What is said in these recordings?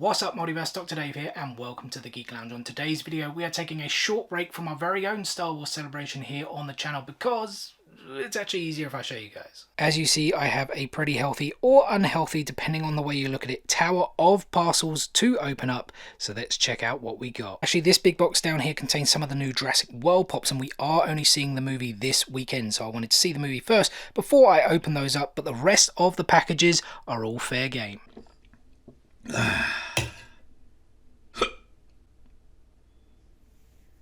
What's up, Multiverse? Dr. Dave here, and welcome to the Geek Lounge. On today's video, we are taking a short break from our very own Star Wars celebration here on the channel because it's actually easier if I show you guys. As you see, I have a pretty healthy or unhealthy, depending on the way you look at it, tower of parcels to open up. So let's check out what we got. Actually, this big box down here contains some of the new Jurassic World pops, and we are only seeing the movie this weekend. So I wanted to see the movie first before I open those up, but the rest of the packages are all fair game.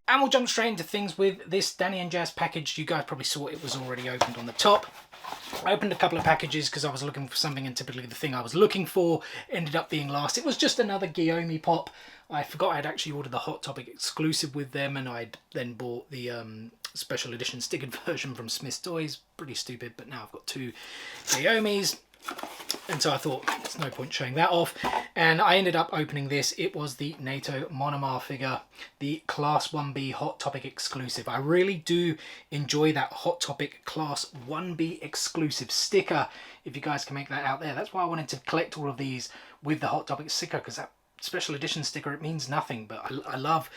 And we'll jump straight into things with this Danny and Jazz package. You guys probably saw it was already opened on the top. I opened a couple of packages because I was looking for something, and typically the thing I was looking for ended up being last. It was just another Guillaume pop. I forgot I'd actually ordered the Hot Topic exclusive with them, and I'd then bought the special edition stickered version from Smith's Toys. Pretty stupid, but now I've got two Guillaumes. And so I thought there's no point showing that off, and I ended up opening this. It was the NATO Monomar figure, the Class 1B Hot Topic exclusive. I really do enjoy that Hot Topic Class 1B exclusive sticker, if you guys can make that out there. That's why I wanted to collect all of these with the Hot Topic sticker, because that special edition sticker, it means nothing, but I love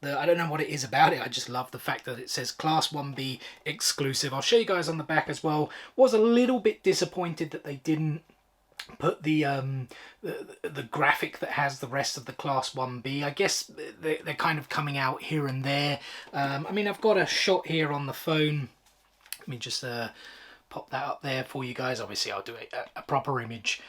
I don't know what it is about it. I just love the fact that it says Class 1B exclusive. I'll show you guys on the back as well. Was a little bit disappointed that they didn't put the graphic that has the rest of the Class 1B. I guess they're kind of coming out here and there. I mean, I've got a shot here on the phone. Let me just pop that up there for you guys. Obviously, I'll do a proper image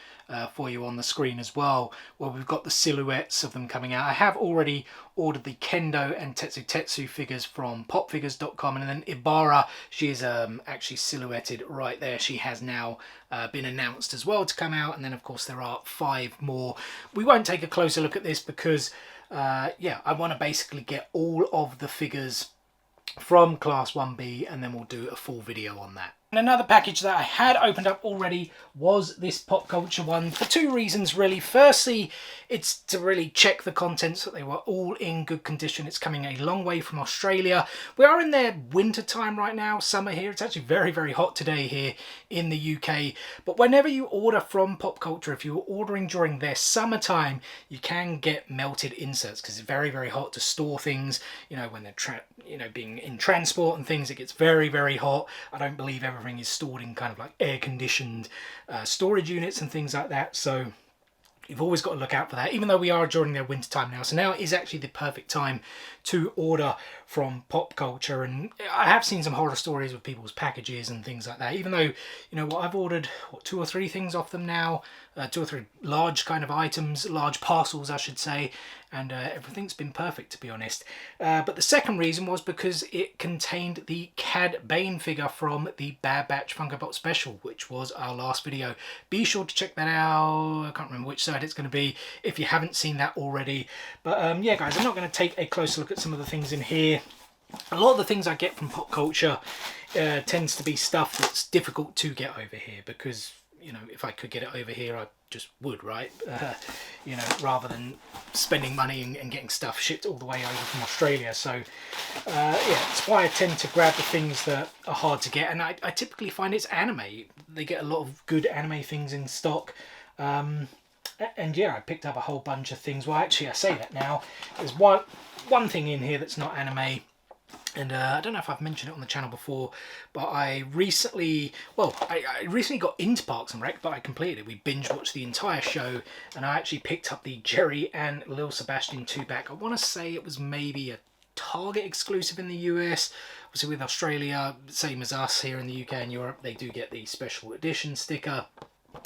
for you on the screen as well, where we've got the silhouettes of them coming out. I have already ordered the Kendo and Tetsu figures from popfigures.com, and then Ibarra, she is actually silhouetted right there. She has now been announced as well to come out, and then of course there are 5 more. We won't take a closer look at this because yeah, I want to basically get all of the figures from Class 1B, and then we'll do a full video on that. And another package that I had opened up already was this Pop Culture one, for 2 reasons really. Firstly, it's to really check the contents, that they were all in good condition. It's coming a long way from Australia. We are in their winter time right now, summer here. It's actually very, very hot today here in the UK. But whenever you order from Pop Culture, if you're ordering during their summertime, you can get melted inserts because it's very, very hot to store things. You know, when they're being in transport and things, it gets very, very hot. I don't believe everything is stored in kind of like air-conditioned storage units and things like that, so you've always got to look out for that, even though we are during their winter time now. So now is actually the perfect time to order from Pop Culture. And I have seen some horror stories with people's packages and things like that, even though, you know what, I've ordered 2 or 3 things off them now, 2 or 3 large kind of items, large parcels I should say, and everything's been perfect, to be honest. But the second reason was because it contained the Cad Bane figure from the Bad Batch Funko Pop special, which was our last video. Be sure to check that out. I can't remember which side it's going to be if you haven't seen that already. But yeah, guys, I'm not going to take a closer look at some of the things in here. A lot of the things I get from Pop Culture tends to be stuff that's difficult to get over here, because, you know, if I could get it over here, I just would, right? You know, rather than spending money and getting stuff shipped all the way over from Australia. So yeah, that's why I tend to grab the things that are hard to get, and I typically find it's anime. They get a lot of good anime things in stock. And yeah, I picked up a whole bunch of things. Well, actually, I say that now. There's one thing in here that's not anime. And I don't know if I've mentioned it on the channel before, but I recently got into Parks and Rec, but I completed it. We binge watched the entire show, and I actually picked up the Jerry and Lil Sebastian 2-pack. I want to say it was maybe a Target exclusive in the US. Obviously with Australia, same as us here in the UK and Europe, they do get the special edition sticker.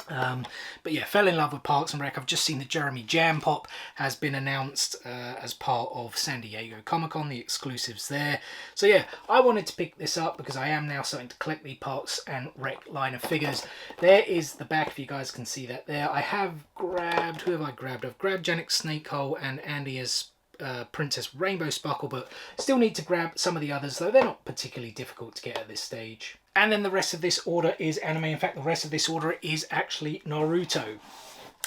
But yeah, fell in love with Parks and Rec. I've just seen that Jeremy Jam Pop has been announced as part of San Diego Comic-Con, the exclusives there. So yeah, I wanted to pick this up because I am now starting to collect the Parks and Rec line of figures. There is the back, if you guys can see that there. I have grabbed, who have I grabbed? I've grabbed Janik Snakehole and Andy as Princess Rainbow Sparkle, but still need to grab some of the others, though they're not particularly difficult to get at this stage. And then the rest of this order is anime. In fact, the rest of this order is actually Naruto.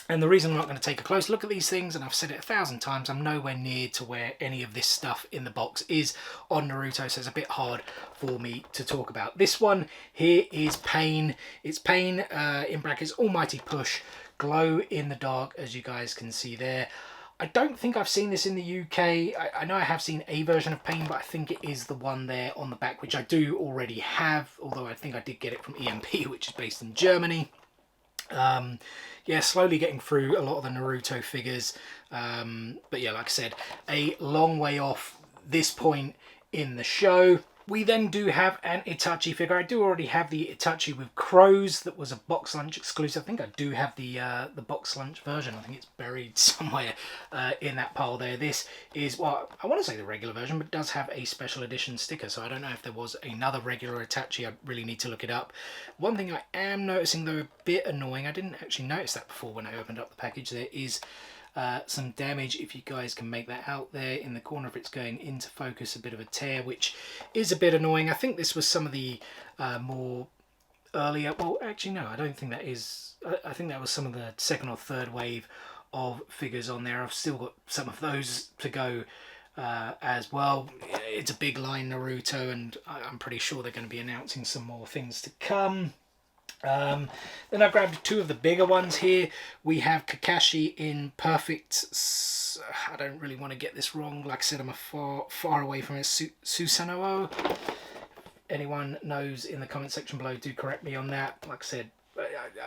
And the reason I'm not going to take a close look at these things, and I've said it 1,000 times, I'm nowhere near to where any of this stuff in the box is on Naruto, so it's a bit hard for me to talk about. This one here is Pain. It's Pain, in brackets, Almighty Push, glow in the dark, as you guys can see there. I don't think I've seen this in the UK. I know I have seen a version of Pain, but I think it is the one there on the back, which I do already have, although I think I did get it from EMP, which is based in Germany. Yeah, slowly getting through a lot of the Naruto figures. But yeah, like I said, a long way off this point in the show. We then do have an Itachi figure. I do already have the Itachi with crows that was a box lunch exclusive. I think I do have the box lunch version. I think it's buried somewhere in that pile there. This is, well, I want to say the regular version, but it does have a special edition sticker. So I don't know if there was another regular Itachi. I really need to look it up. One thing I am noticing, though, a bit annoying, I didn't actually notice that before when I opened up the package, there is some damage, if you guys can make that out there in the corner, if it's going into focus, a bit of a tear, which is a bit annoying. I think this was some of the more earlier, well actually no, I don't think that is, I think that was some of the second or third wave of figures on there. I've still got some of those to go as well. It's a big line, Naruto, and I'm pretty sure they're going to be announcing some more things to come. Then I grabbed two of the bigger ones here. We have Kakashi in perfect, I don't really want to get this wrong, like I said, I'm far away from it, Susanoo. Anyone knows in the comment section below, do correct me on that. Like I said,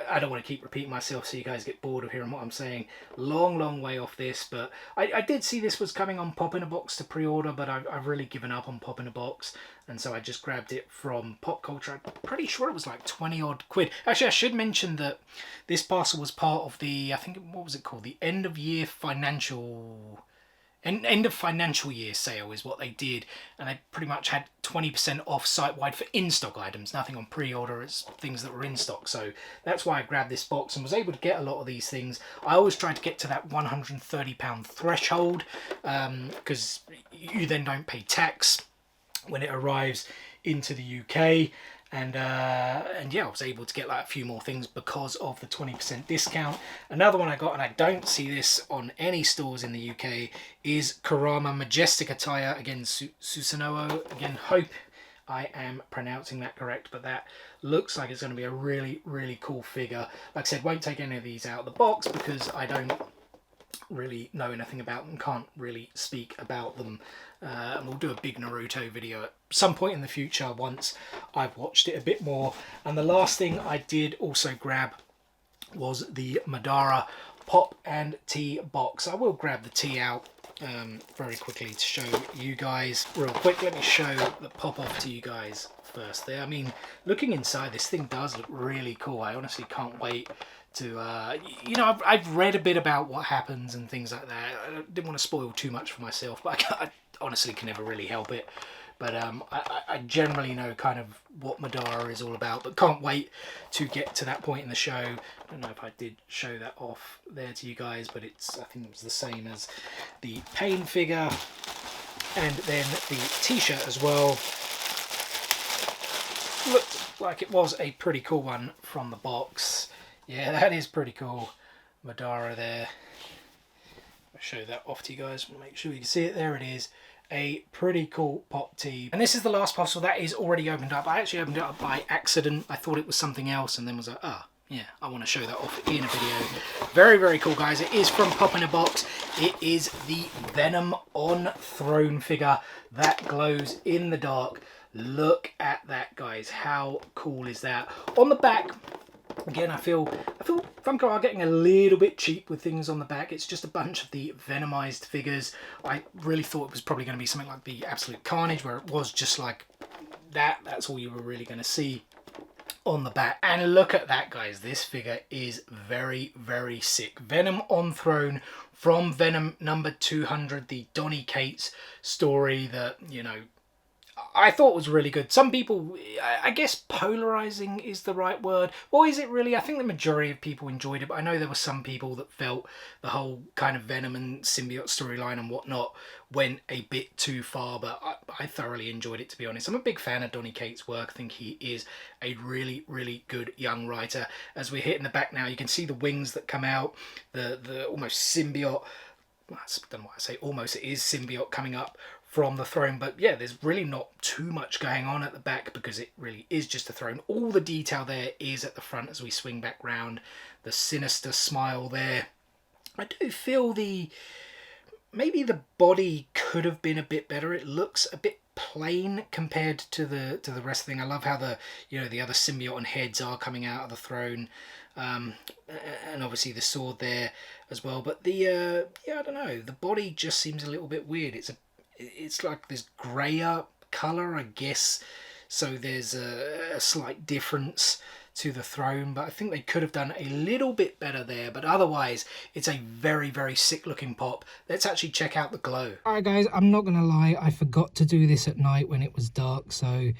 I don't want to keep repeating myself so you guys get bored of hearing what I'm saying. Long way off this, but I did see this was coming on Pop in a Box to pre-order, but I've really given up on Pop in a Box, and so I just grabbed it from Pop Culture. I'm pretty sure it was like 20 odd quid. Actually, I should mention that this parcel was part of the, I think, what was it called? The end of financial year sale is what they did, and they pretty much had 20% off site-wide for in-stock items, nothing on pre-order, it's things that were in stock. So that's why I grabbed this box and was able to get a lot of these things. I always try to get to that £130 threshold, because you then don't pay tax when it arrives into the UK. And yeah, I was able to get like a few more things because of the 20% discount. Another one I got, and I don't see this on any stores in the UK, is Kurama Majestic Attire. Again, Susanoo. Again, hope I am pronouncing that correct, but that looks like it's going to be a really cool figure. Like I said, won't take any of these out of the box because I don't really know anything about them, can't really speak about them. And we'll do a big Naruto video at some point in the future once I've watched it a bit more. And the last thing I did also grab was the Madara Pop and Tea box. I will grab the tea out very quickly to show you guys real quick. Let me show the pop off to you guys first there. I mean, looking inside, this thing does look really cool. I honestly can't wait to, you know, I've read a bit about what happens and things like that. I didn't want to spoil too much for myself, but I honestly can never really help it. But I generally know kind of what Madara is all about, but can't wait to get to that point in the show. I don't know if I did show that off there to you guys, but I think it was the same as the Pain figure, and then the t-shirt as well. Looked like it was a pretty cool one from the box. Yeah, that is pretty cool. Madara there. I'll show that off to you guys. Make sure you can see it. There it is. A pretty cool pop tee. And this is the last parcel that is already opened up. I actually opened it up by accident. I thought it was something else and then was like, yeah, I want to show that off in a video. Very cool, guys. It is from Pop in a Box. It is the Venom on Throne figure that glows in the dark. Look at that, guys. How cool is that? On the back, again, I feel Funko are getting a little bit cheap with things on the back. It's just a bunch of the Venomized figures. I really thought it was probably going to be something like the Absolute Carnage, where it was just like that. That's all you were really going to see on the back. And look at that, guys. This figure is very sick. Venom on Throne from Venom number 200, the Donny Cates story that, you know, I thought was really good. Some people, I guess polarizing is the right word. Or is it really? I think the majority of people enjoyed it, but I know there were some people that felt the whole kind of Venom and symbiote storyline and whatnot went a bit too far, but I thoroughly enjoyed it, to be honest. I'm a big fan of Donny Cates' work. I think he is a really good young writer. As we're hitting the back now, you can see the wings that come out, the almost symbiote. I don't know why I say almost, it is symbiote coming up from the throne. But yeah, there's really not too much going on at the back because it really is just a throne. All the detail there is at the front as we swing back round. The sinister smile there. I do feel maybe the body could have been a bit better. It looks a bit plain compared to the rest of the thing. I love how the other symbiote and heads are coming out of the throne, and obviously the sword there as well. But yeah, I don't know. The body just seems a little bit weird. It's like this grayer color, I guess. So there's a slight difference to the throne, but I think they could have done a little bit better there. But otherwise, it's a very, very sick looking pop. Let's actually check out the glow. All right, guys, I'm not gonna lie, I forgot to do this at night when it was dark, so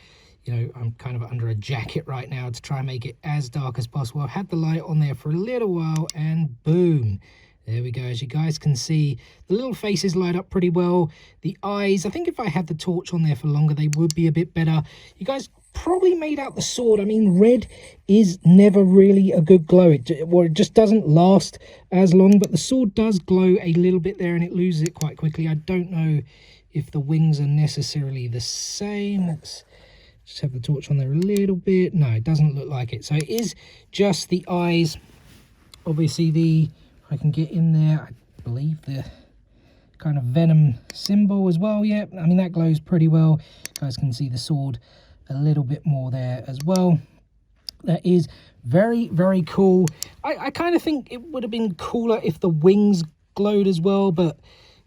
I'm kind of under a jacket right now to try and make it as dark as possible. I've had the light on there for a little while, and boom, there we go. As you guys can see, the little faces light up pretty well. The eyes, I think if I had the torch on there for longer, they would be a bit better. You guys probably made out the sword. I mean, red is never really a good glow. It just doesn't last as long, but the sword does glow a little bit there and it loses it quite quickly. I don't know if the wings are necessarily the same. Let's just have the torch on there a little bit. No, it doesn't look like it. So it is just the eyes. Obviously, I can get in there, I believe the kind of Venom symbol as well. Yeah, I mean, that glows pretty well. You guys can see the sword a little bit more there as well. That is very, very cool. I kind of think it would have been cooler if the wings glowed as well, but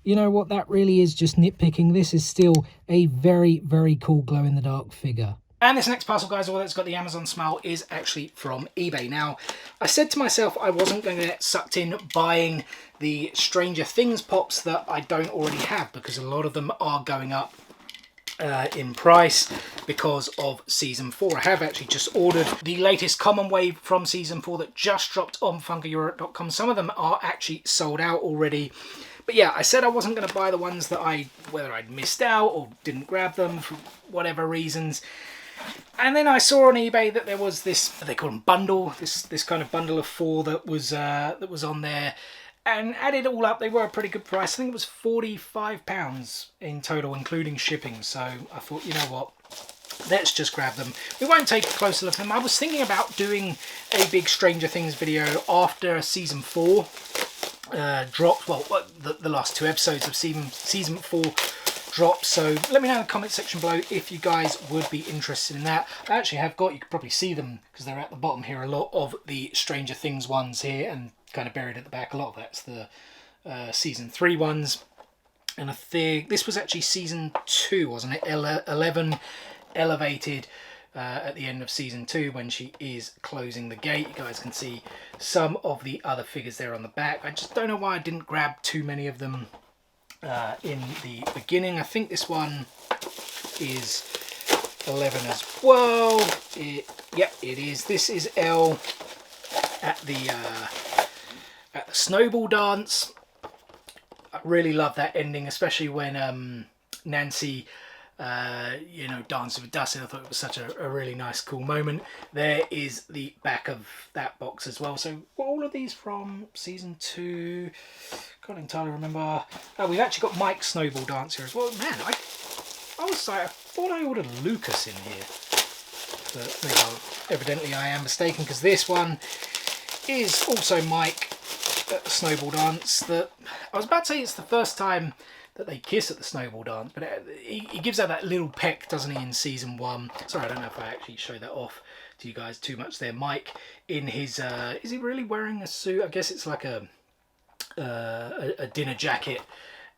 you know what, that really is just nitpicking. This is still a very, very cool glow-in-the-dark figure. And this next parcel, guys, although it's got the Amazon smile, is actually from eBay. Now, I said to myself I wasn't going to get sucked in buying the Stranger Things pops that I don't already have, because a lot of them are going up in price because of Season 4. I have actually just ordered the latest Common Wave from Season 4 that just dropped on funkoeurope.com. Some of them are actually sold out already. But yeah, I said I wasn't going to buy the ones that whether I'd missed out or didn't grab them for whatever reasons. And then I saw on eBay that there was this, they call them bundle, this kind of bundle of 4 that was on there. And added all up, they were a pretty good price. I think it was £45 in total, including shipping. So I thought, you know what, let's just grab them. We won't take a closer look at them. I was thinking about doing a big Stranger Things video after Season 4 dropped. Well, the last 2 episodes of Season 4 dropped. So let me know in the comment section below if you guys would be interested in that. I actually have got, you can probably see them because they're at the bottom here, a lot of the Stranger Things ones here, and kind of buried at the back. A lot of that's the Season 3 ones. And I think this was actually Season 2, wasn't it? 11 elevated at the end of Season 2 when she is closing the gate. You guys can see some of the other figures there on the back. I just don't know why I didn't grab too many of them in the beginning. I think this one is 11 as well. Yep, it is. This is Elle at the snowball dance. I really love that ending, especially when Nancy dances with Dustin. I thought it was such a really nice, cool moment. There is the back of that box as well. So all of these from Season 2, can't entirely remember. We've actually got Mike's snowball dance here as well. Man, I was like, I thought I ordered Lucas in here, but evidently I am mistaken, because this one is also Mike at the snowball dance. That I was about to say it's the first time that they kiss at the snowball dance, but he gives her that little peck, doesn't he, in Season 1. Sorry, I don't know if I actually show that off to you guys too much there. Mike in his is he really wearing a suit? I guess it's like a dinner jacket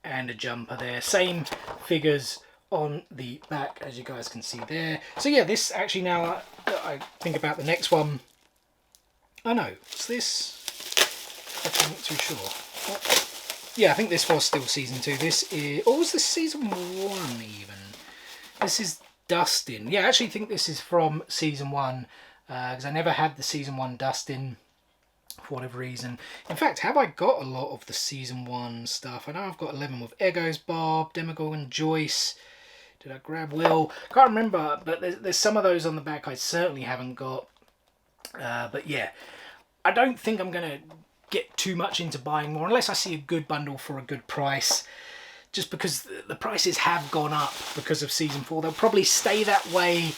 and a jumper there. Same figures on the back, as you guys can see there. So yeah, this actually, now I think about the next one. Oh no, what's this? I'm not too sure. What? Yeah, I think this was still Season 2. This is, or was this Season 1 even? This is Dustin. Yeah, I actually think this is from Season 1, because I never had the Season 1 Dustin for whatever reason. In fact, have I got a lot of the Season 1 stuff? I know I've got 11 with Eggo's Bob, Demogorgon, Joyce. Did I grab Will? Can't remember, but there's some of those on the back I certainly haven't got. But yeah, I don't think I'm going to get too much into buying more unless I see a good bundle for a good price just because the prices have gone up because of season 4. They'll probably stay that way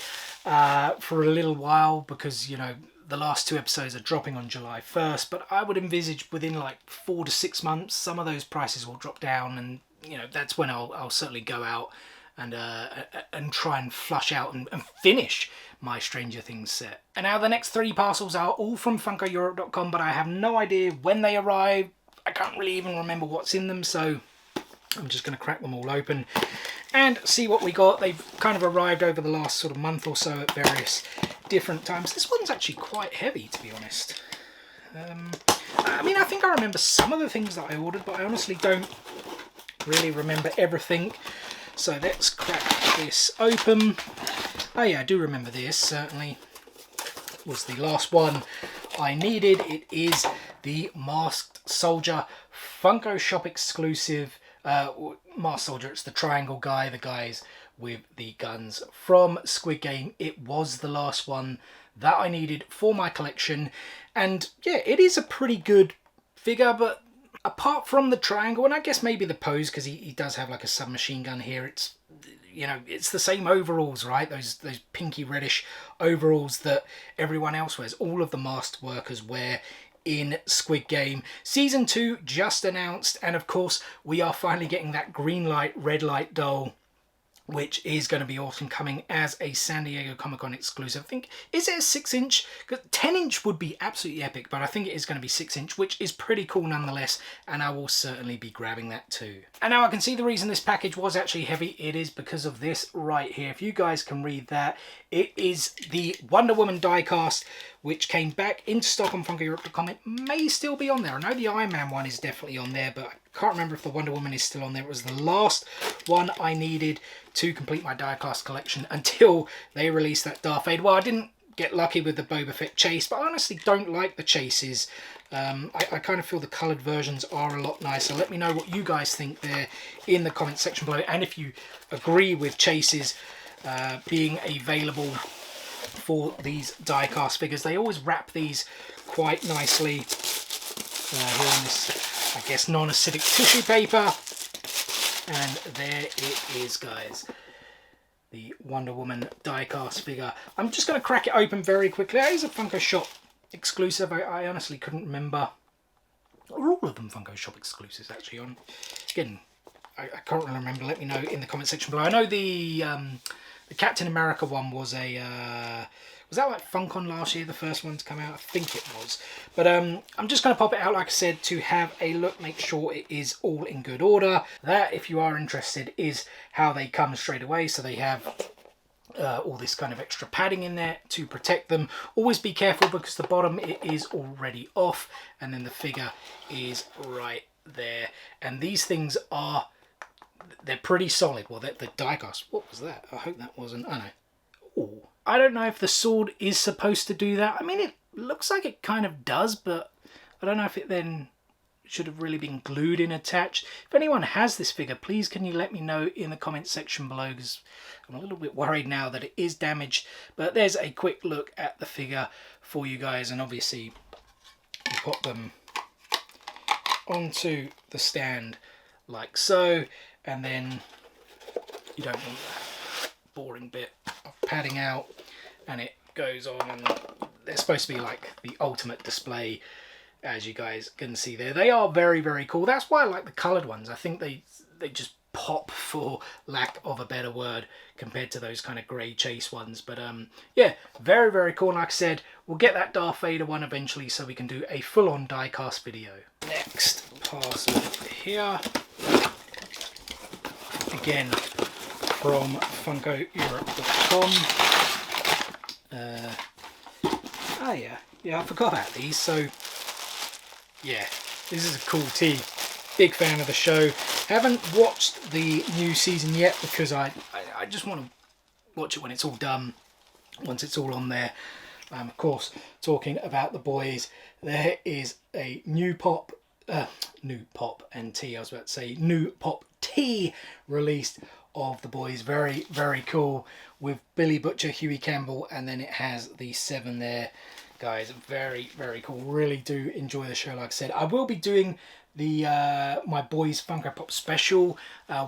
for a little while because, you know, the last 2 episodes are dropping on July 1st, but I would envisage within like 4 to 6 months, some of those prices will drop down, and, you know, that's when I'll certainly go out and try and flush out and finish my Stranger Things set. And now the next 3 parcels are all from FunkoEurope.com, but I have no idea when they arrive. I can't really even remember what's in them, so I'm just going to crack them all open and see what we got. They've kind of arrived over the last sort of month or so at various different times. This one's actually quite heavy, to be honest. I mean, I think I remember some of the things that I ordered, but I honestly don't really remember everything. So let's crack this open. Oh yeah, I do remember this, certainly was the last one I needed. It is the Masked Soldier Funko Shop exclusive Masked Soldier. It's the triangle guy, the guys with the guns from Squid Game. It was the last one that I needed for my collection, and yeah, it is a pretty good figure, but apart from the triangle, and I guess maybe the pose, because he does have like a submachine gun here, it's, you know, it's the same overalls, right? Those pinky reddish overalls that everyone else wears, all of the masked workers wear in Squid Game. Season 2 just announced, and of course we are finally getting that green light, red light doll, which is going to be awesome, coming as a San Diego Comic-Con exclusive. I think, is it a 6-inch? Because 10-inch would be absolutely epic, but I think it is going to be 6-inch, which is pretty cool nonetheless, and I will certainly be grabbing that too. And now I can see the reason this package was actually heavy. It is because of this right here. If you guys can read that, it is the Wonder Woman diecast, which came back into stock on FunkoEurope.com. It may still be on there. I know the Iron Man one is definitely on there, but I can't remember if the Wonder Woman is still on there. It was the last one I needed to complete my diecast collection until they released that Darth Vader. Well, I didn't get lucky with the Boba Fett chase, but I honestly don't like the chases. I kind of feel the coloured versions are a lot nicer. Let me know what you guys think there in the comment section below, and if you agree with chases being available for these diecast figures. They always wrap these quite nicely here in this, I guess, non-acidic tissue paper. And there it is, guys, the Wonder Woman diecast figure. I'm just going to crack it open very quickly. It is a Funko Shop exclusive. I honestly couldn't remember. Are all of them Funko Shop exclusives, actually? Again, I can't really remember. Let me know in the comment section below. I know the Captain America one was a... was that like FunCon last year, the first one to come out? I think it was. But I'm just going to pop it out, like I said, to have a look, make sure it is all in good order. That, if you are interested, is how they come straight away. So they have all this kind of extra padding in there to protect them. Always be careful because the bottom, it is already off. And then the figure is right there. And these things are... they're pretty solid. Well, the diecast... what was that? I hope that wasn't... I know. Ooh. I don't know if the sword is supposed to do that. I mean, it looks like it kind of does, but I don't know if it then should have really been glued in attached. If anyone has this figure, please can you let me know in the comment section below, because I'm a little bit worried now that it is damaged. But there's a quick look at the figure for you guys, and obviously you put them onto the stand like so, and then you don't want that boring bit of padding out, and it goes on, and they're supposed to be like the ultimate display, as you guys can see there. They are very, very cool. That's why I like the coloured ones. I think they just pop, for lack of a better word, compared to those kind of grey chase ones. But yeah, very, very cool. And like I said, we'll get that Darth Vader one eventually so we can do a full-on diecast video. Next parcel here, again from FunkoEurope.com. Oh yeah, I forgot about these. So yeah, this is a cool tee. Big fan of the show. Haven't watched the new season yet because I just want to watch it when it's all done, once it's all on there. Of course, talking about the boys, there is a new pop and tea. I was about to say new pop tea released of the boys. Very, very cool, with Billy Butcher, Huey Campbell, and then it has the 7 there. Guys, very, very cool. Really do enjoy the show. Like I said, I will be doing the My Boys Funko Pop special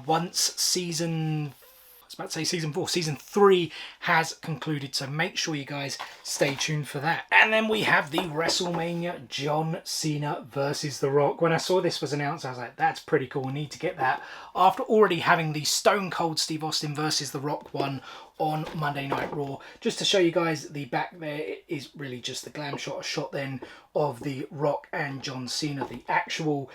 once season... I was about to say season 4. Season 3 has concluded, so make sure you guys stay tuned for that. And then we have the WrestleMania John Cena versus The Rock. When I saw this was announced, I was like, that's pretty cool. We need to get that. After already having the Stone Cold Steve Austin versus The Rock one on Monday Night Raw. Just to show you guys, the back there is really just the glam shot, a shot then of The Rock and John Cena, the actual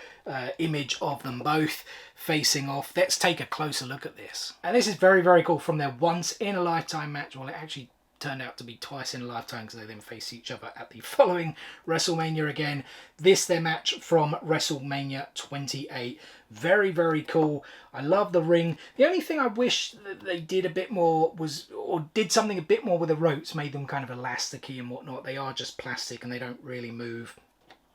image of them both facing off. Let's take a closer look at this. And this is very, very cool from their once in a lifetime match. Well, it actually turned out to be twice in a lifetime because they then face each other at the following WrestleMania again. This their match from WrestleMania 28. Very, very cool. I love the ring. The only thing I wish that they did a bit more was, or did something a bit more with the ropes, made them kind of elasticy and whatnot. They are just plastic and they don't really move.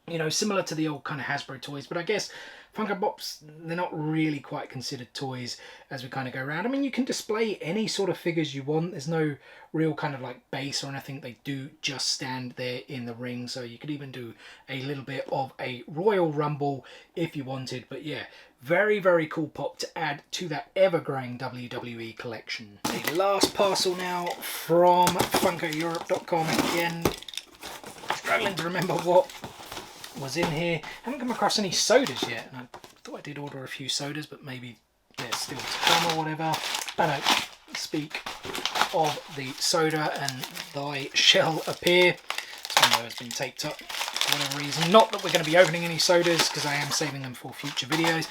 You know, similar to the old kind of Hasbro toys, but I guess Funko Pops, they're not really quite considered toys as we kind of go around. I mean, you can display any sort of figures you want. There's no real kind of like base or anything. They do just stand there in the ring. So you could even do a little bit of a Royal Rumble if you wanted. But yeah, very, very cool pop to add to that ever-growing WWE collection. The last parcel now from FunkoEurope.com. Again, struggling to remember what was in here. Haven't come across any sodas yet, and I thought I did order a few sodas, but maybe they're still to come or whatever. I don't speak of the soda, and thy shall appear. Some of those have been taped up for whatever reason. Not that we're going to be opening any sodas, because I am saving them for future videos.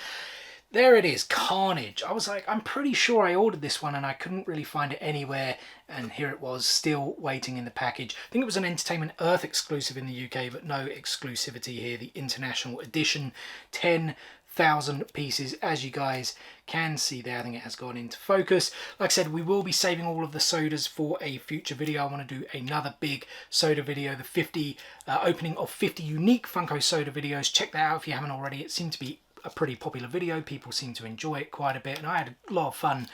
There it is, Carnage. I was like, I'm pretty sure I ordered this one and I couldn't really find it anywhere, and here it was, still waiting in the package. I think it was an Entertainment Earth exclusive in the UK, but no exclusivity here. The International Edition, 10,000 pieces, as you guys can see there. I think it has gone into focus. Like I said, we will be saving all of the sodas for a future video. I want to do another big soda video, the 50 opening of 50 unique Funko soda videos. Check that out if you haven't already. It seemed to be a pretty popular video. People seem to enjoy it quite a bit, and I had a lot of fun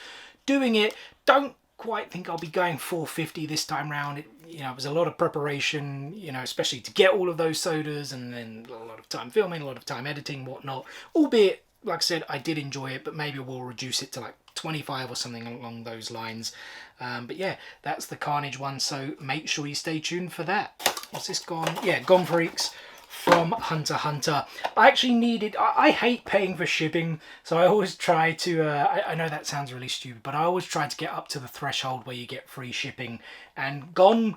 doing it. Don't quite think I'll be going 450 this time round. It was a lot of preparation, especially to get all of those sodas, and then a lot of time filming, a lot of time editing, whatnot. Albeit, like I said, I did enjoy it, but maybe we'll reduce it to like 25 or something along those lines. But yeah, that's the Carnage one, so make sure you stay tuned for that. What's this gone? Yeah, Gone Freaks from Hunter x Hunter. I actually needed... I hate paying for shipping, so I always try to... I know that sounds really stupid, but I always try to get up to the threshold where you get free shipping. And Gone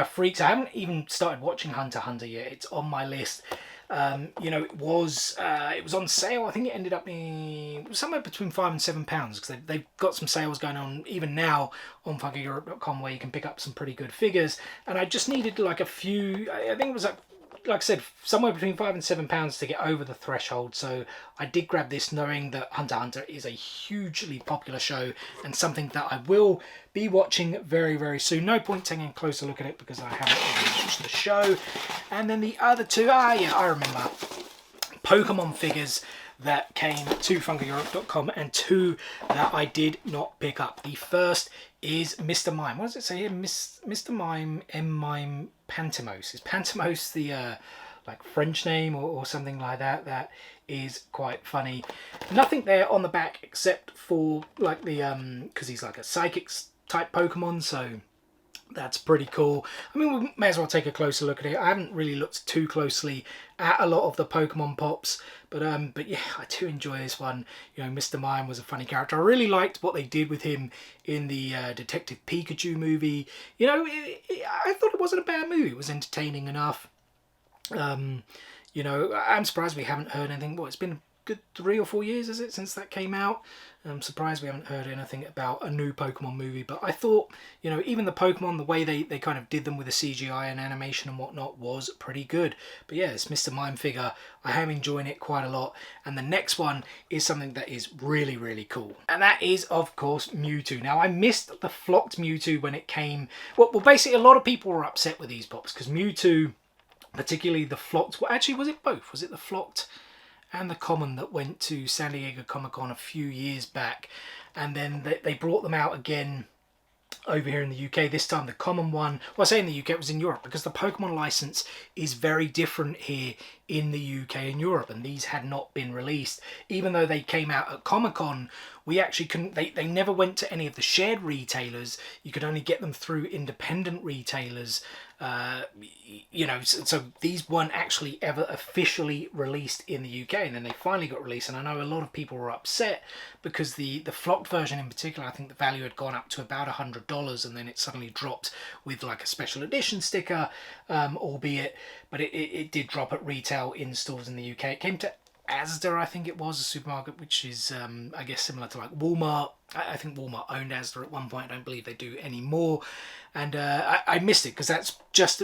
Freaks, I haven't even started watching Hunter x Hunter yet. It's on my list. It was on sale. I think it ended up being somewhere between £5 and £7, because they've got some sales going on even now on FunkoEurope.com where you can pick up some pretty good figures. And I just needed like a few... I think it was like I said, somewhere between £5 and £7 to get over the threshold. So I did grab this knowing that Hunter x Hunter is a hugely popular show and something that I will be watching very, very soon. No point taking a closer look at it because I haven't really watched the show. And then the other two, yeah, I remember. Pokemon figures that came to FunkoEurope.com, and two that I did not pick up. The first is Mr. Mime. What does it say here? Mr. Mime, M-Mime Pantimos. Is Pantimos the like French name or something like that? That is quite funny. Nothing there on the back except for like the because he's like a psychic type Pokemon, so that's pretty cool. I mean, we may as well take a closer look at it. I haven't really looked too closely at a lot of the Pokemon pops, but yeah, I do enjoy this one. Mr. Mime was a funny character. I really liked what they did with him in the Detective Pikachu movie. I thought it wasn't a bad movie. It was entertaining enough. I'm surprised we haven't heard anything. Well, it's been a good 3 or 4 years, is it, since that came out? I'm surprised we haven't heard anything about a new Pokemon movie, but I thought, even the Pokemon, the way they kind of did them with the CGI and animation and whatnot was pretty good. But yeah, it's Mr. Mime figure. I am enjoying it quite a lot. And the next one is something that is really, really cool. And that is, of course, Mewtwo. Now, I missed the flocked Mewtwo when it came. Well, basically, a lot of people were upset with these pops because Mewtwo, particularly the flocked... Well, actually, was it both? Was it the flocked and the common that went to San Diego Comic-Con a few years back, and then they brought them out again over here in the UK. This time the common one, well, I say in the UK, it was in Europe, because the Pokemon license is very different here in the UK and Europe, and these had not been released. Even though they came out at Comic-Con, we actually couldn't, they never went to any of the shared retailers. You could only get them through independent retailers. You know, so these weren't actually ever officially released in the UK, and then they finally got released. And I know a lot of people were upset because the flocked version in particular, I think the value had gone up to about $100, and then it suddenly dropped with like a special edition sticker, albeit, but it did drop at retail in stores in the UK. It came to Asda, I think it was, a supermarket, which is I guess similar to like Walmart. I think Walmart owned Asda at one point. I don't believe they do anymore. And I missed it because that's just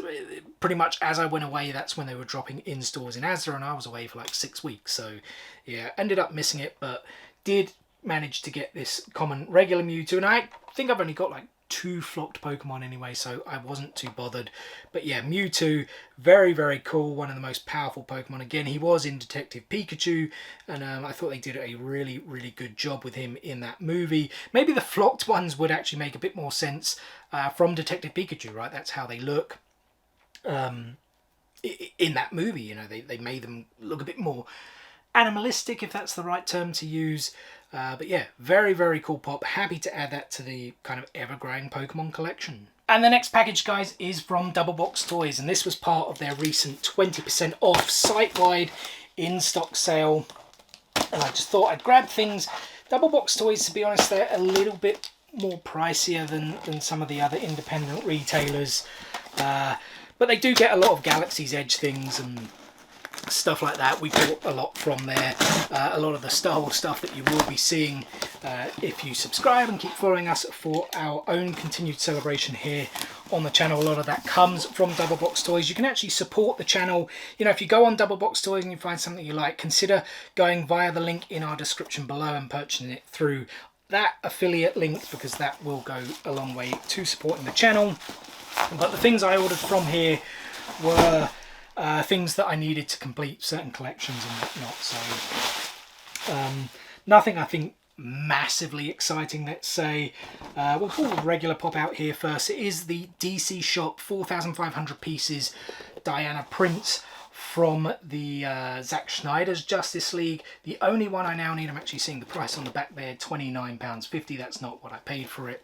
pretty much as I went away, that's when they were dropping in stores in Asda, and I was away for like 6 weeks. So yeah, ended up missing it, but did manage to get this common regular Mewtwo, and I think I've only got like 2 flocked Pokemon anyway, so I wasn't too bothered. But yeah, Mewtwo, very, very cool. One of the most powerful Pokemon. Again, he was in Detective Pikachu, and I thought they did a really, really good job with him in that movie. Maybe the flocked ones would actually make a bit more sense from Detective Pikachu, right? That's how they look in that movie. You know, they made them look a bit more animalistic, if that's the right term to use. But yeah, very, very cool pop. Happy to add that to the kind of ever-growing Pokemon collection. And the next package, guys, is from Double Box Toys, and this was part of their recent 20% off site-wide in-stock sale. And I just thought I'd grab things. Double Box Toys, to be honest, they're a little bit more pricier than some of the other independent retailers. But they do get a lot of Galaxy's Edge things and stuff like that. We bought a lot from there. A lot of the Star Wars stuff that you will be seeing if you subscribe and keep following us for our own continued celebration here on the channel. A lot of that comes from Double Box Toys. You can actually support the channel. You know, if you go on Double Box Toys and you find something you like, consider going via the link in our description below and purchasing it through that affiliate link, because that will go a long way to supporting the channel. But the things I ordered from here were things that I needed to complete certain collections and whatnot. So nothing I think massively exciting, let's say. We'll pull the regular pop out here first. It is the DC Shop 4,500 pieces Diana prints from the Zack Snyder's Justice League. The only one I now need, I'm actually seeing the price on the back there, £29.50. That's not what I paid for it,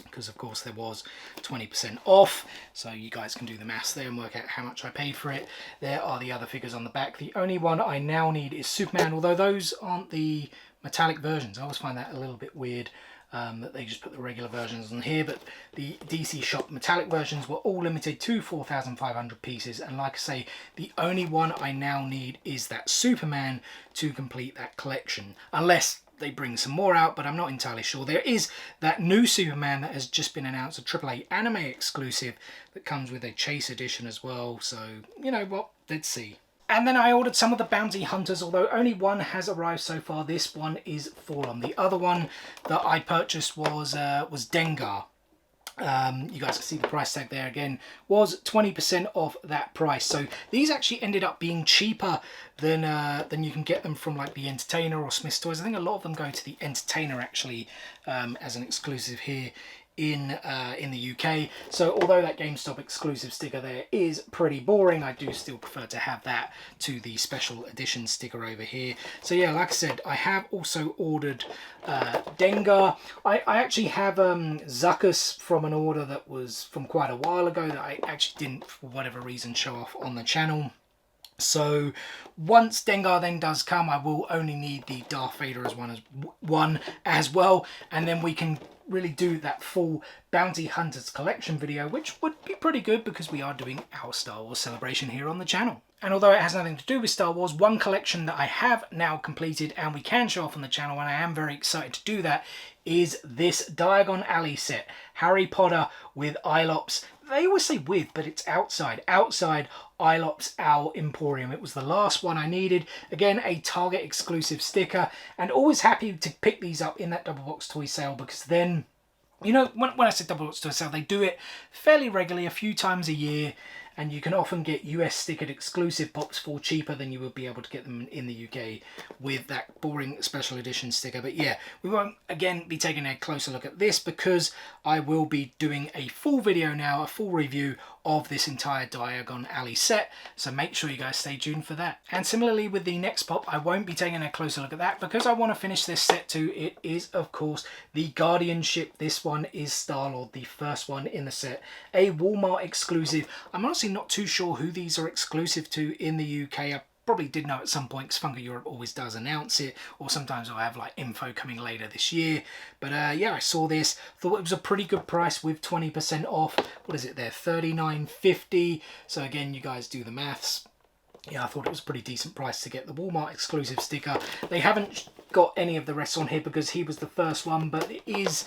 because of course there was 20% off, so you guys can do the maths there and work out how much I paid for it. There are the other figures on the back. The only one I now need is Superman, although those aren't the metallic versions. I always find that a little bit weird that they just put the regular versions on here, but the DC Shop metallic versions were all limited to 4,500 pieces, and like I say, the only one I now need is that Superman to complete that collection, unless they bring some more out, but I'm not entirely sure. There is that new Superman that has just been announced, a AAA anime exclusive that comes with a Chase edition as well, so you know what, let's see. And then I ordered some of the Bounty Hunters, although only one has arrived so far. This one is Fallen. The other one that I purchased was Dengar. You guys can see the price tag there again, was 20% off that price. So these actually ended up being cheaper than you can get them from like the Entertainer or Smith's Toys. I think a lot of them go to the Entertainer actually as an exclusive here in the UK. So although that GameStop exclusive sticker there is pretty boring, I do still prefer to have that to the special edition sticker over here. So yeah, like I said, I have also ordered Dengar. I actually have Zuckuss from an order that was from quite a while ago that I actually didn't, for whatever reason, show off on the channel. So once Dengar then does come, I will only need the Darth Vader one as well, and then we can really do that full Bounty Hunters collection video, which would be pretty good because we are doing our Star Wars celebration here on the channel. And although it has nothing to do with Star Wars, one collection that I have now completed and we can show off on the channel, and I am very excited to do that, is this Diagon Alley set. Harry Potter with Ilops. They always say with, but it's outside. Outside Ilops Owl Emporium. It was the last one I needed. Again, a Target exclusive sticker. And always happy to pick these up in that Double Box Toy sale, because then, you know, when I say Double Box Toy sale, they do it fairly regularly, a few times a year. And you can often get US stickered exclusive pops for cheaper than you would be able to get them in the UK with that boring special edition sticker. But yeah, we won't again be taking a closer look at this because I will be doing a full video now, a full review of this entire Diagon Alley set, so make sure you guys stay tuned for that. And similarly with the next pop, I won't be taking a closer look at that because I want to finish this set too. It is, of course, the Guardian ship. This one is Star-Lord, the first one in the set, a Walmart exclusive. I'm honestly not too sure who these are exclusive to in the UK. I probably did know at some point because Funko Europe always does announce it, or sometimes I'll have like info coming later this year. But yeah, I saw this, thought it was a pretty good price with 20% off. What is it there? $39.50. So again, you guys do the maths. Yeah, I thought it was a pretty decent price to get the Walmart exclusive sticker. They haven't got any of the rest on here because he was the first one, but it is,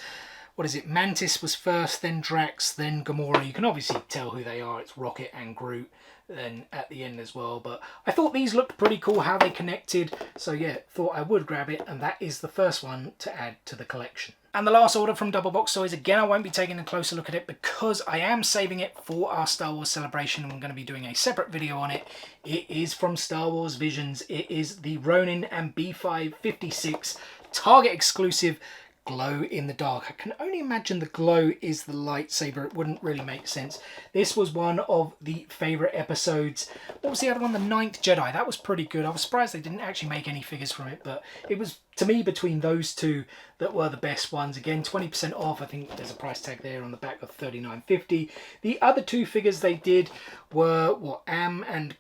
what is it? Mantis was first, then Drax, then Gamora. You can obviously tell who they are. It's Rocket and Groot then at the end as well. But I thought these looked pretty cool, how they connected. So yeah, thought I would grab it, and that is the first one to add to the collection. And the last order from Double Box Toys, again, I won't be taking a closer look at it because I am saving it for our Star Wars celebration, and I'm going to be doing a separate video on it. It is from Star Wars Visions. It is the Ronin and B556 Target exclusive glow in the dark. I can only imagine the glow is the lightsaber. It wouldn't really make sense. This was one of the favourite episodes. What was the other one? The Ninth Jedi. That was pretty good. I was surprised they didn't actually make any figures from it, but it was, to me, between those two that were the best ones. Again, 20% off. I think there's a price tag there on the back of $39.50. The other two figures they did were, what, Am and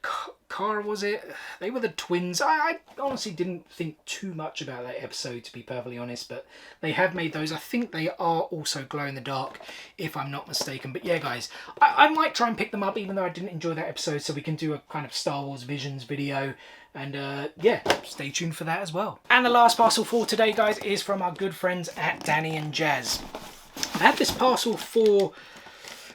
Cara, was it? They were the twins. I honestly didn't think too much about that episode, to be perfectly honest, but they have made those. I think they are also glow in the dark, if I'm not mistaken. But yeah, guys, I might try and pick them up, even though I didn't enjoy that episode, so we can do a kind of Star Wars Visions video. And yeah, stay tuned for that as well. And the last parcel for today, guys, is from our good friends at Danny and Jazz. I've had this parcel for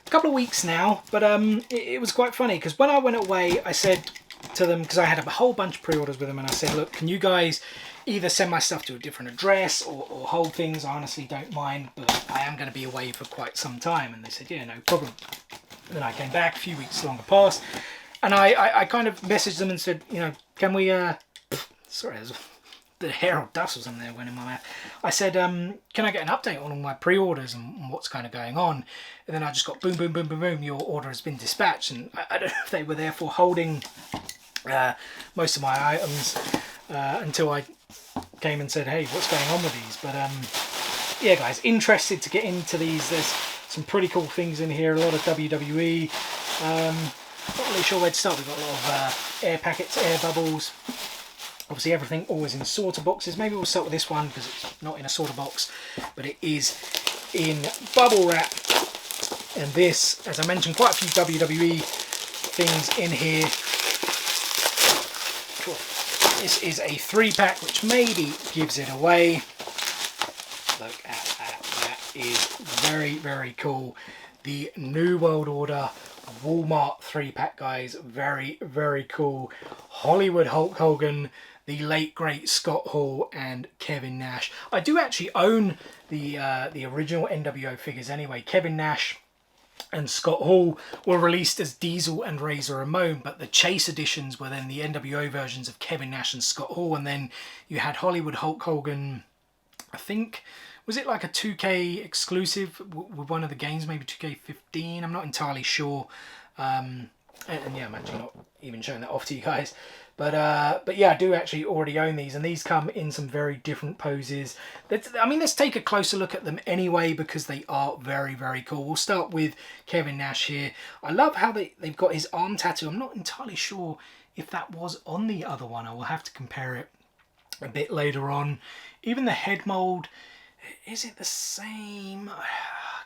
a couple of weeks now, but it was quite funny because when I went away, I said to them, because I had a whole bunch of pre-orders with them, and I said, look, can you guys either send my stuff to a different address or hold things? I honestly don't mind, but I am going to be away for quite some time. And they said, yeah, no problem. And then I came back, a few weeks longer passed, and I kind of messaged them and said, you know, can we, sorry, the hair or dust or something there went in my mouth. I said, can I get an update on all my pre-orders and what's kind of going on? And then I just got boom, boom, boom, boom, boom, your order has been dispatched. And I don't know if they were therefore holding most of my items until I came and said, hey, what's going on with these? But yeah, guys, interested to get into these. There's some pretty cool things in here, a lot of WWE. Not really sure where to start. We've got a lot of air packets, air bubbles. Obviously everything always in sorter boxes. Maybe we'll start with this one because it's not in a sorter box, but it is in bubble wrap. And this, as I mentioned, quite a few WWE things in here. This is a 3-pack, which maybe gives it away. Look at that. That is very, very cool. The New World Order Walmart 3-pack, guys. Very, very cool. Hollywood Hulk Hogan, the late great Scott Hall, and Kevin Nash. I do actually own the original NWO figures anyway. Kevin Nash and Scott Hall were released as Diesel and Razor Ramon, but the Chase editions were then the NWO versions of Kevin Nash and Scott Hall, and then you had Hollywood Hulk Hogan, I think, was it like a 2K exclusive with one of the games, maybe 2K15? I'm not entirely sure. And yeah, I'm actually not even showing that off to you guys. But yeah, I do actually already own these, and these come in some very different poses. I mean, let's take a closer look at them anyway, because they are very, very cool. We'll start with Kevin Nash here. I love how they've got his arm tattoo. I'm not entirely sure if that was on the other one. I will have to compare it a bit later on. Even the head mold, is it the same?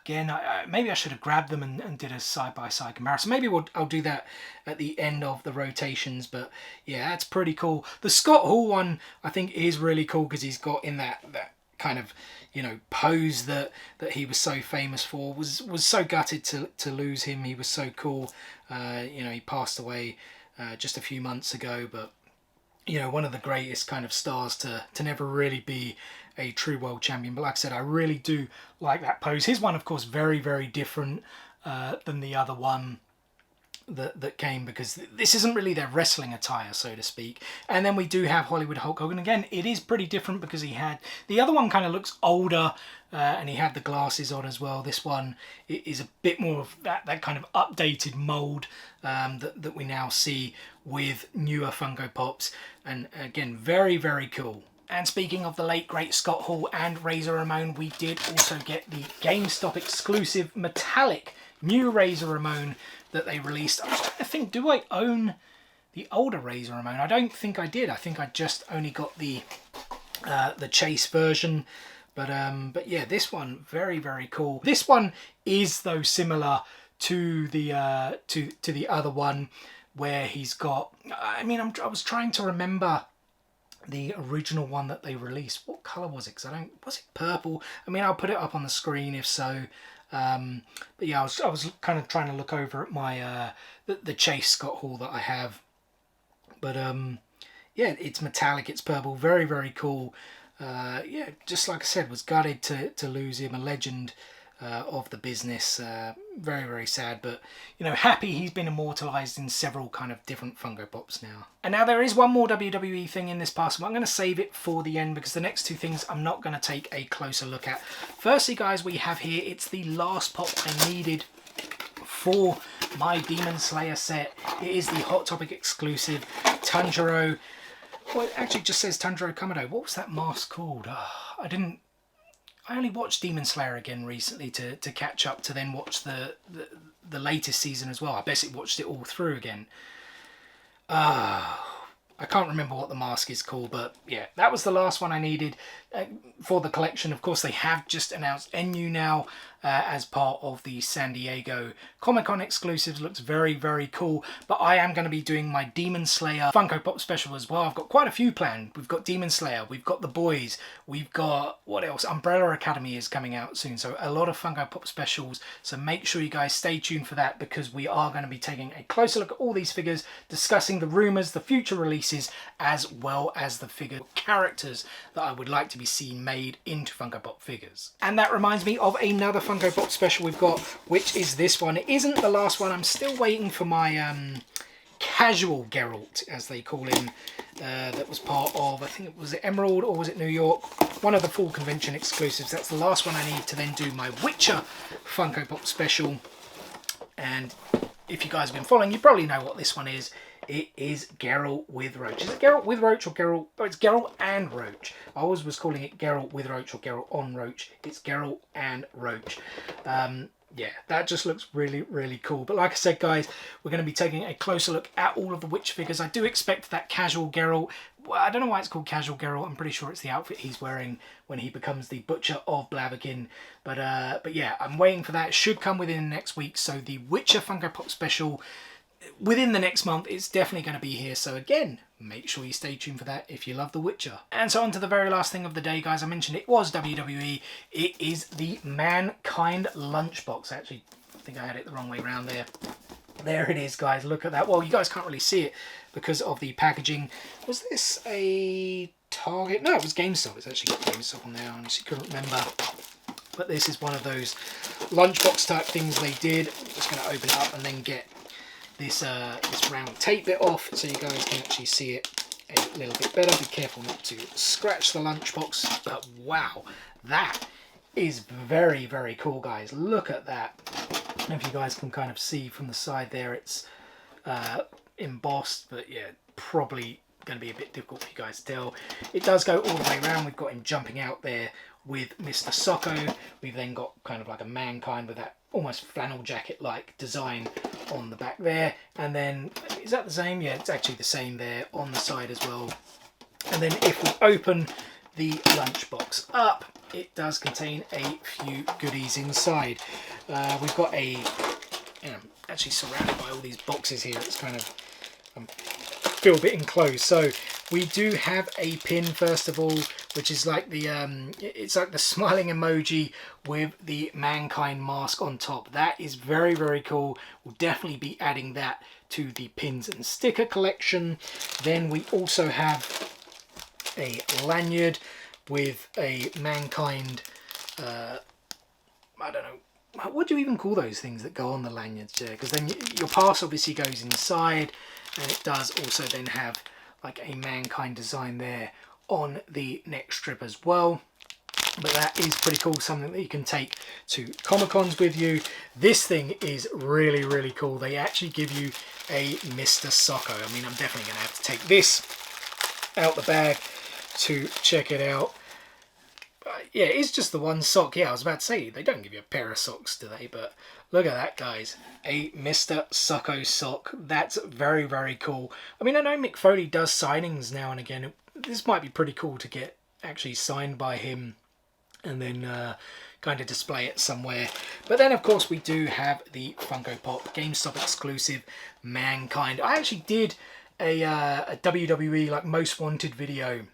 Again, maybe I should have grabbed them and did a side-by-side comparison. Maybe I'll do that at the end of the rotations, but yeah, that's pretty cool. The Scott Hall one, I think, is really cool because he's got in that kind of, you know, pose that he was so famous for. Was so gutted to lose him. He was so cool. You know, he passed away just a few months ago, but you know, one of the greatest kind of stars to never really be a true world champion. But like I said, I really do like that pose. His one, of course, very, very different than the other one. that came, because this isn't really their wrestling attire, so to speak. And then we do have Hollywood Hulk Hogan. Again, it is pretty different because he had the other one kind of looks older, and he had the glasses on as well. This one is a bit more of that kind of updated mold that we now see with newer Funko Pops, and again, very, very cool. And speaking of the late great Scott Hall and Razor Ramon, we did also get the GameStop exclusive metallic new Razor Ramon that they released. I was trying to think, do I own the older Razor Ramon? I don't think I did. I think I just only got the Chase version. But yeah, this one, very, very cool. This one is, though, similar to the to the other one, where he's got, I mean, I was trying to remember the original one that they released. What colour was it? Because was it purple? I mean, I'll put it up on the screen if so. But yeah, I was kind of trying to look over at my the Chase Scott Hall that I have. But yeah, it's metallic, it's purple, very, very cool. Yeah, just like I said, was gutted to lose him, a legend of the business. Very, very sad, but you know, happy he's been immortalised in several kind of different Funko Pops now. And now there is one more WWE thing in this parcel. I'm going to save it for the end because the next two things I'm not going to take a closer look at. Firstly, guys, we have here, it's the last pop I needed for my Demon Slayer set. It is the Hot Topic exclusive Tanjiro. Well, it actually just says Tanjiro Kamado. What was that mask called? I only watched Demon Slayer again recently to catch up, to then watch the latest season as well. I basically watched it all through again. I can't remember what the mask is called, but yeah, that was the last one I needed for the collection. Of course, they have just announced Enyu now as part of the San Diego Comic-Con exclusives. Looks very, very cool. But I am going to be doing my Demon Slayer Funko Pop special as well. I've got quite a few planned. We've got Demon Slayer, we've got The Boys, we've got, what else? Umbrella Academy is coming out soon. So a lot of Funko Pop specials. So make sure you guys stay tuned for that, because we are going to be taking a closer look at all these figures, discussing the rumours, the future releases, as well as the figure characters that I would like to be seen made into Funko Pop figures. And that reminds me of another Funko Pop special we've got, which is this one. It isn't the last one. I'm still waiting for my casual Geralt, as they call him, that was part of, I think it was Emerald or was it New York, one of the full convention exclusives. That's the last one I need to then do my Witcher Funko Pop special. And if you guys have been following, you probably know what this one is. It is Geralt with Roach. Is it Geralt with Roach or Geralt? Oh, it's Geralt and Roach. I always was calling it Geralt with Roach or Geralt on Roach. It's Geralt and Roach. Yeah, that just looks really, really cool. But like I said, guys, we're going to be taking a closer look at all of the Witch figures. I do expect that casual Geralt. Well, I don't know why it's called casual Geralt. I'm pretty sure it's the outfit he's wearing when he becomes the Butcher of Blaviken. But yeah, I'm waiting for that. It should come within the next week. So the Witcher Funko Pop special within the next month, it's definitely going to be here. So again, make sure you stay tuned for that if you love The Witcher. And so on to the very last thing of the day, guys. I mentioned it was WWE. It is the Mankind Lunchbox. Actually, I think I had it the wrong way around there. There it is, guys. Look at that. Well, you guys can't really see it because of the packaging. Was this a Target? No, it was GameStop. It's actually got GameStop on there. I honestly couldn't remember. But this is one of those lunchbox type things they did. I'm just going to open it up and then get this round tape bit off so you guys can actually see it a little bit better. Be careful not to scratch the lunchbox. But wow, that is very, very cool, guys. Look at that. I don't know if you guys can kind of see from the side there, it's embossed, but yeah, probably going to be a bit difficult for you guys to tell. It does go all the way around. We've got him jumping out there with Mr. Socko. We've then got kind of like a Mankind with that almost flannel jacket like design on the back there. And then, is that the same? Yeah, it's actually the same there on the side as well. And then if we open the lunchbox up, it does contain a few goodies inside. We've got a, actually surrounded by all these boxes here. It's kind of, feel a bit enclosed. So we do have a pin, first of all, which is like the it's like the smiling emoji with the Mankind mask on top. That is very, very cool. We'll definitely be adding that to the pins and sticker collection. Then we also have a lanyard with a Mankind I don't know what do you even call those things that go on the lanyards there? Because then your pass obviously goes inside, and it does also then have like a Mankind design there on the neck strip as well. But that is pretty cool, something that you can take to Comic-Cons with you. This thing is really, really cool. They actually give you a Mr. Socko. I mean, I'm definitely going to have to take this out the bag to check it out. Yeah, it's just the one sock. Yeah, I was about to say, they don't give you a pair of socks, do they? But look at that, guys. A Mr. Socko sock. That's very, very cool. I mean, I know Mick Foley does signings now and again. This might be pretty cool to get actually signed by him and then kind of display it somewhere. But then, of course, we do have the Funko Pop GameStop exclusive Mankind. I actually did a WWE like Most Wanted video.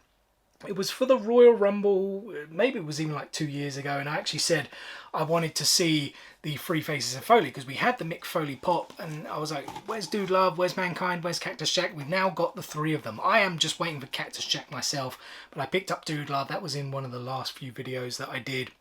It was for the Royal Rumble, maybe it was even like 2 years ago, and I actually said I wanted to see the Three Faces of Foley because we had the Mick Foley Pop, and I was like, where's Dude Love, where's Mankind, where's Cactus Jack? We've now got the three of them. I am just waiting for Cactus Jack myself, but I picked up Dude Love. That was in one of the last few videos that I did.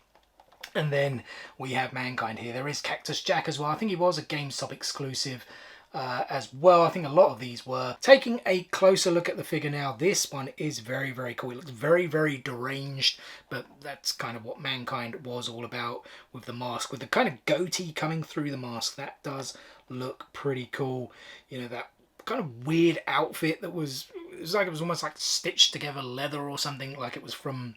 And then we have Mankind here. There is Cactus Jack as well. I think he was a GameStop exclusive as well. I think a lot of these were. Taking a closer look at the figure now, this one is very, very cool. It looks very, very deranged, but that's kind of what Mankind was all about with the mask, with the kind of goatee coming through the mask. That does look pretty cool. You know, that kind of weird outfit that was, it was almost like stitched together leather or something, like it was from,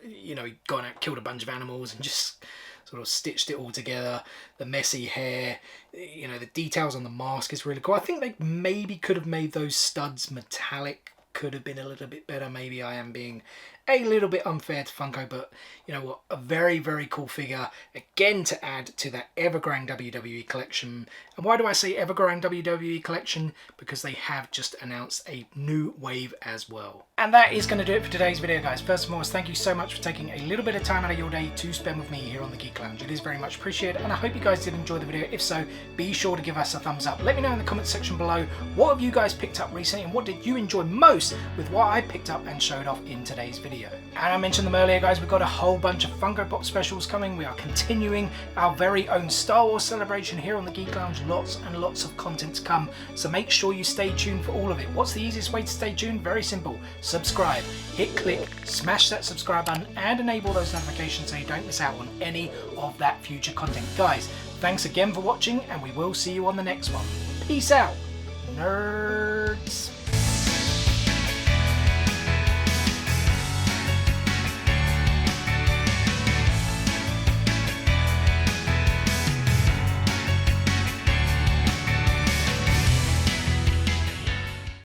you know, he'd gone out, killed a bunch of animals and just sort of stitched it all together. The messy hair, you know, the details on the mask is really cool. I think they maybe could have made those studs metallic. Could have been a little bit better. Maybe I am being a little bit unfair to Funko, but you know what, a very, very cool figure again to add to that ever-growing WWE collection. And why do I say ever-growing WWE collection? Because they have just announced a new wave as well. And that is going to do it for today's video, guys. First and foremost, thank you so much for taking a little bit of time out of your day to spend with me here on the Geek Lounge. It is very much appreciated, and I hope you guys did enjoy the video. If so, be sure to give us a thumbs up. Let me know in the comment section below, what have you guys picked up recently, and what did you enjoy most with what I picked up and showed off in today's video. And I mentioned them earlier, guys, we've got a whole bunch of Funko Pop specials coming. We are continuing our very own Star Wars celebration here on the Geek Lounge. Lots and lots of content to come, so make sure you stay tuned for all of it. What's the easiest way to stay tuned? Very simple. Subscribe. Hit click, smash that subscribe button, and enable those notifications so you don't miss out on any of that future content. Guys, thanks again for watching, and we will see you on the next one. Peace out, nerds.